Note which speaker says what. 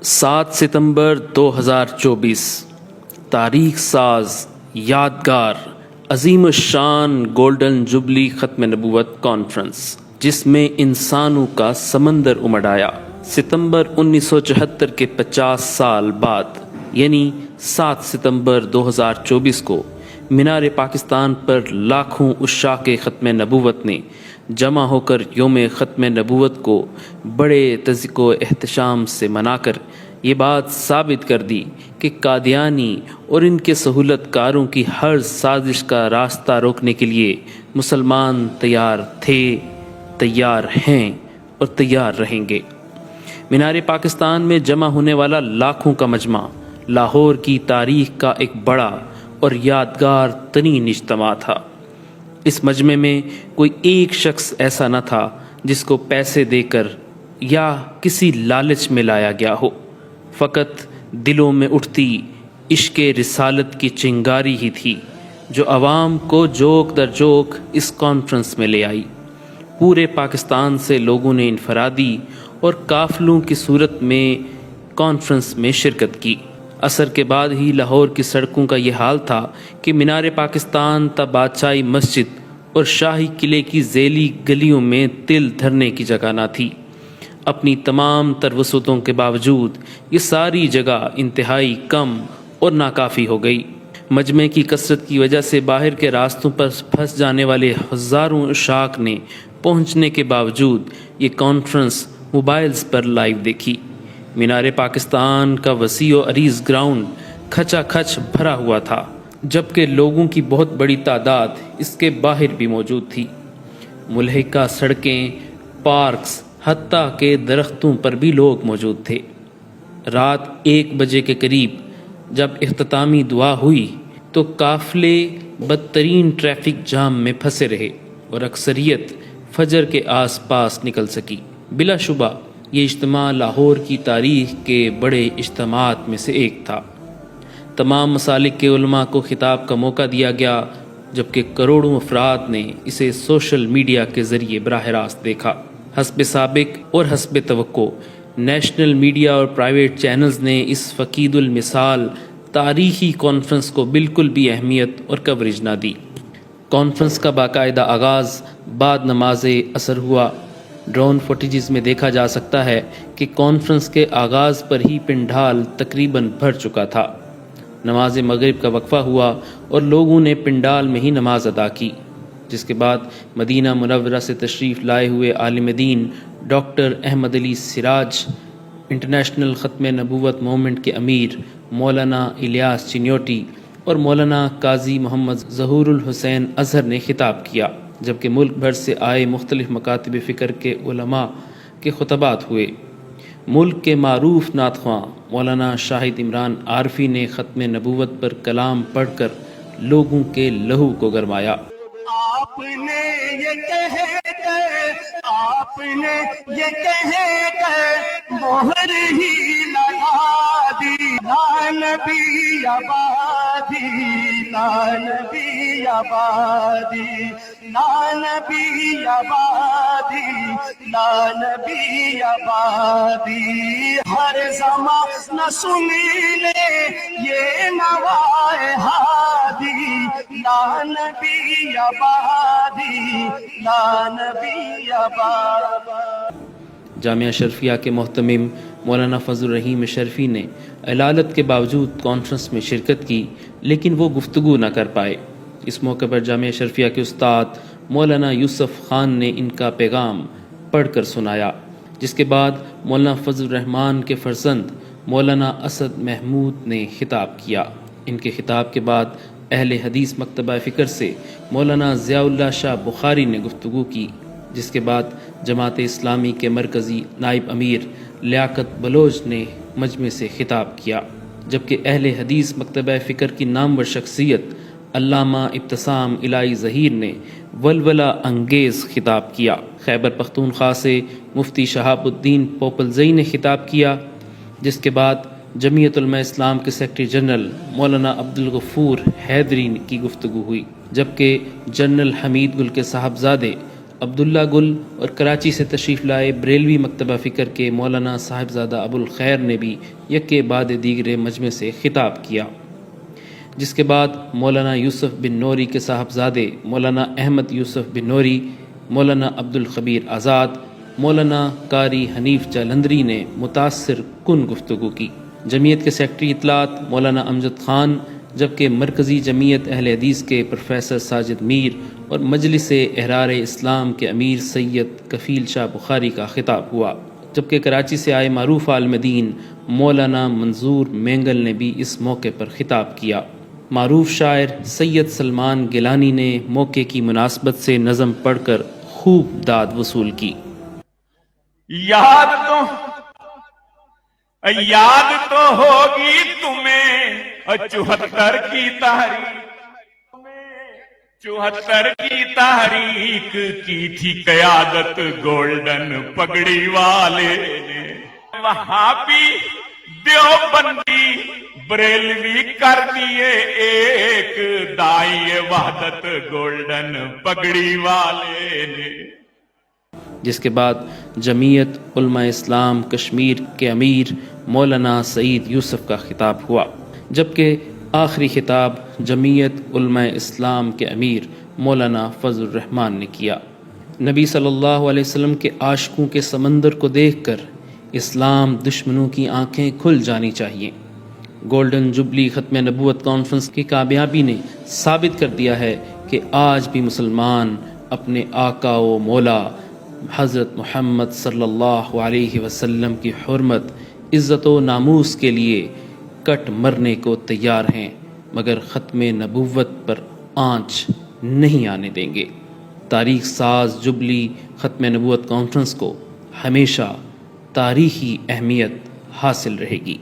Speaker 1: 7 ستمبر 2024 تاریخ ساز یادگار عظیم الشان گولڈن جوبلی ختم نبوت کانفرنس، جس میں انسانوں کا سمندر امڈ آیا۔ ستمبر 1974 کے 50 سال بعد یعنی 7 ستمبر 2024 کو مینار پاکستان پر لاکھوں عشاق ختم نبوت نے جمع ہو کر یوم ختم نبوت کو بڑے تذیق و احتشام سے منا کر یہ بات ثابت کر دی کہ قادیانی اور ان کے سہولت کاروں کی ہر سازش کا راستہ روکنے کے لیے مسلمان تیار تھے، تیار ہیں اور تیار رہیں گے۔ مینار پاکستان میں جمع ہونے والا لاکھوں کا مجمع لاہور کی تاریخ کا ایک بڑا اور یادگار ترین اجتماع تھا۔ اس مجمع میں کوئی ایک شخص ایسا نہ تھا جس کو پیسے دے کر یا کسی لالچ میں لایا گیا ہو، فقط دلوں میں اٹھتی عشق رسالت کی چنگاری ہی تھی جو عوام کو جوک در جوک اس کانفرنس میں لے آئی۔ پورے پاکستان سے لوگوں نے انفرادی اور قافلوں کی صورت میں کانفرنس میں شرکت کی۔ عصر کے بعد ہی لاہور کی سڑکوں کا یہ حال تھا کہ مینار پاکستان تا بادشاہی مسجد اور شاہی قلعے کی ذیلی گلیوں میں تل دھرنے کی جگہ نہ تھی۔ اپنی تمام تر وسعتوں کے باوجود یہ ساری جگہ انتہائی کم اور ناکافی ہو گئی۔ مجمع کی کثرت کی وجہ سے باہر کے راستوں پر پھنس جانے والے ہزاروں عشاق نے پہنچنے کے باوجود یہ کانفرنس موبائلز پر لائیو دیکھی۔ مینار پاکستان کا وسیع و عریض گراؤنڈ کھچا کھچ بھرا ہوا تھا، جبکہ لوگوں کی بہت بڑی تعداد اس کے باہر بھی موجود تھی۔ ملحقہ سڑکیں، پارکس، حتیٰ کہ درختوں پر بھی لوگ موجود تھے۔ رات 1 بجے کے قریب جب اختتامی دعا ہوئی تو قافلے بدترین ٹریفک جام میں پھنسے رہے اور اکثریت فجر کے آس پاس نکل سکی۔ بلا شبہ یہ اجتماع لاہور کی تاریخ کے بڑے اجتماعات میں سے ایک تھا۔ تمام مسالک کے علماء کو خطاب کا موقع دیا گیا، جبکہ کروڑوں افراد نے اسے سوشل میڈیا کے ذریعے براہ راست دیکھا۔ حسب سابق اور حسب توقع نیشنل میڈیا اور پرائیویٹ چینلز نے اس فقید المثال تاریخی کانفرنس کو بالکل بھی اہمیت اور کوریج نہ دی۔ کانفرنس کا باقاعدہ آغاز بعد نماز عصر ہوا۔ ڈرون فوٹیجز میں دیکھا جا سکتا ہے کہ کانفرنس کے آغاز پر ہی پنڈال تقریباً بھر چکا تھا۔ نماز مغرب کا وقفہ ہوا اور لوگوں نے پنڈال میں ہی نماز ادا کی، جس کے بعد مدینہ منورہ سے تشریف لائے ہوئے عالم دین ڈاکٹر احمد علی سراج، انٹرنیشنل ختم نبوت موومنٹ کے امیر مولانا الیاس چنیوٹی اور مولانا قاضی محمد ظہور الحسین اظہر نے خطاب کیا، جبکہ ملک بھر سے آئے مختلف مکاتب فکر کے علماء کے خطبات ہوئے۔ ملک کے معروف نعت خواں مولانا شاہد عمران عارفی نے ختم نبوت پر کلام پڑھ کر لوگوں کے لہو کو گرمایا۔
Speaker 2: آپ نے یہ کہہ کر مہر ہی لگا دی، لا نبی آبادی، لا نبی آبادی، لا نبی آبادی، لا نبی آبادی۔ ہر زمانہ سنی لے یہ نوائے ہادی، لا نبی آبادی، لا نبی آبادی۔
Speaker 1: جامعہ شرفیہ کے محتمم مولانا فضل الرحیم شرفی نے علالت کے باوجود کانفرنس میں شرکت کی، لیکن وہ گفتگو نہ کر پائے۔ اس موقع پر جامعہ شرفیہ کے استاد مولانا یوسف خان نے ان کا پیغام پڑھ کر سنایا، جس کے بعد مولانا فضل الرحمان کے فرزند مولانا اسد محمود نے خطاب کیا۔ ان کے خطاب کے بعد اہل حدیث مکتبہ فکر سے مولانا ضیاء اللہ شاہ بخاری نے گفتگو کی، جس کے بعد جماعت اسلامی کے مرکزی نائب امیر لیاقت بلوچ نے مجمع سے خطاب کیا، جبکہ اہل حدیث مکتبہ فکر کی نامور شخصیت علامہ ابتسام الہی ظہیر نے ولولہ انگیز خطاب کیا۔ خیبر پختونخوا سے مفتی شہاب الدین پوپلزئی نے خطاب کیا، جس کے بعد جمعیت علماء اسلام کے سیکرٹری جنرل مولانا عبدالغفور حیدری کی گفتگو ہوئی، جبکہ جنرل حمید گل کے صاحبزادے عبداللہ گل اور کراچی سے تشریف لائے بریلوی مکتبہ فکر کے مولانا صاحبزادہ ابو الخیر نے بھی یکے بعد دیگر مجمع سے خطاب کیا، جس کے بعد مولانا یوسف بن نوری کے صاحبزادے مولانا احمد یوسف بن نوری، مولانا عبد الخبیر آزاد، مولانا قاری حنیف جالندری نے متاثر کن گفتگو کی۔ جمعیت کے سیکرٹری اطلاعات مولانا امجد خان، جبکہ مرکزی جمعیت اہل حدیث کے پروفیسر ساجد میر اور مجلس احرار اسلام کے امیر سید کفیل شاہ بخاری کا خطاب ہوا، جبکہ کراچی سے آئے معروف عالم دین مولانا منظور مینگل نے بھی اس موقع پر خطاب کیا۔ معروف شاعر سید سلمان گیلانی نے موقع کی مناسبت سے نظم پڑھ کر خوب داد وصول کی۔
Speaker 3: یاد تو ہوگی تمہیں 74 کی تحریک، 74 کی تحریک کی تھی قیادت گولڈن پگڑی والے نے، وہاں بھی دیوبندی بریلوی کر دیے ایک، دائی وحدت گولڈن پگڑی والے نے۔
Speaker 1: جس کے بعد جمعیت علماء اسلام کشمیر کے امیر مولانا سعید یوسف کا خطاب ہوا، جبکہ آخری خطاب جمعیت علماء اسلام کے امیر مولانا فضل الرحمان نے کیا۔ نبی صلی اللہ علیہ وسلم کے عاشقوں کے سمندر کو دیکھ کر اسلام دشمنوں کی آنکھیں کھل جانی چاہیے۔ گولڈن جبلی ختم نبوت کانفرنس کی کامیابی نے ثابت کر دیا ہے کہ آج بھی مسلمان اپنے آقا و مولا حضرت محمد صلی اللہ علیہ وسلم کی حرمت، عزت و ناموس کے لیے کٹ مرنے کو تیار ہیں، مگر ختم نبوت پر آنچ نہیں آنے دیں گے۔ تاریخ ساز جبلی ختم نبوت کانفرنس کو ہمیشہ تاریخی اہمیت حاصل رہے گی۔